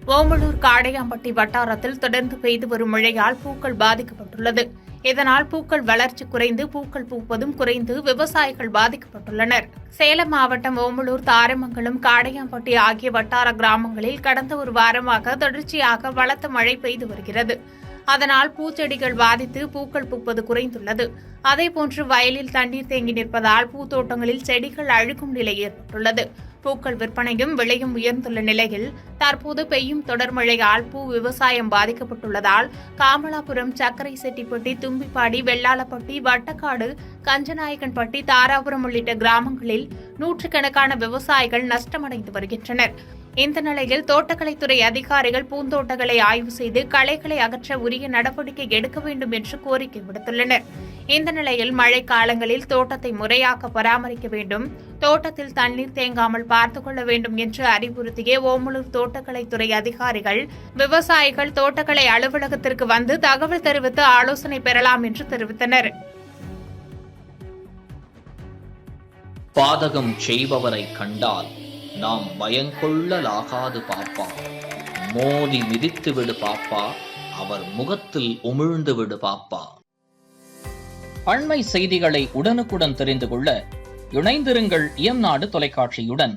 ஓமலூர் காடையாம்பட்டி வட்டாரத்தில் தொடர்ந்து பெய்து வரும் மழையால் பூக்கள் பாதிக்கப்பட்டுள்ளது. இதனால் பூக்கள் வளர்ச்சி குறைந்து பூக்கள் பூப்பதும் குறைந்து விவசாயிகள் பாதிக்கப்பட்டுள்ளனர். சேலம் மாவட்டம் ஓமலூர், தாரமங்கலம், காடையாம்பட்டி ஆகிய வட்டார கிராமங்களில் கடந்த ஒரு வாரமாக தொடர்ச்சியாக பலத்த மழை பெய்து வருகிறது. அதனால் பூச்செடிகள் பாதித்து பூக்கள் பூப்பது குறைந்துள்ளது. அதேபோன்று வயலில் தண்ணீர் தேங்கி நிற்பதால் பூத்தோட்டங்களில் செடிகள் அழுகும் நிலை ஏற்பட்டுள்ளது. பூக்கள் விற்பனையும் விலையும் உயர்ந்துள்ள நிலையில் தற்போது பெய்யும் தொடர் மழையால் பூ விவசாயம் பாதிக்கப்பட்டுள்ளதால் காமலாபுரம், சக்கரை செட்டிப்பட்டி, தும்பிப்பாடி, வெள்ளாளப்பட்டி, வட்டக்காடு, கஞ்சநாயக்கன்பட்டி, தாராபுரம் உள்ளிட்ட கிராமங்களில் நூற்றுக்கணக்கான விவசாயிகள் நஷ்டமடைந்து வருகின்றனர். இந்த நிலையில் தோட்டக்கலைத்துறை அதிகாரிகள் பூந்தோட்டங்களை ஆய்வு செய்து களைகளை அகற்ற உரிய நடவடிக்கை எடுக்க வேண்டும் என்று கோரிக்கை விடுத்துள்ளனர். இந்த நிலையில் மழை காலங்களில் தோட்டத்தை முறையாக பராமரிக்க வேண்டும், தோட்டத்தில் தண்ணீர் தேங்காமல் பார்த்துக் கொள்ள வேண்டும் என்று அறிவுறுத்திய ஓமலூர் தோட்டக்கலைத்துறை அதிகாரிகள், விவசாயிகள் தோட்டக்கலை அலுவலகத்திற்கு வந்து தகவல் தெரிவித்து ஆலோசனை பெறலாம் என்று தெரிவித்தனர். பாதகம் செய்பவரை கண்டால் நாம் பயங்கொள்ளலாகாது பாப்பா, மோதி மிதித்து விடு பாப்பா, அவர் முகத்தில் உமிழ்ந்து விடு பாப்பா. அண்மை செய்திகளை உடனுக்குடன் தெரிந்து கொள்ள இணைந்திருங்கள் இயம்நாடு தொலைக்காட்சியுடன்.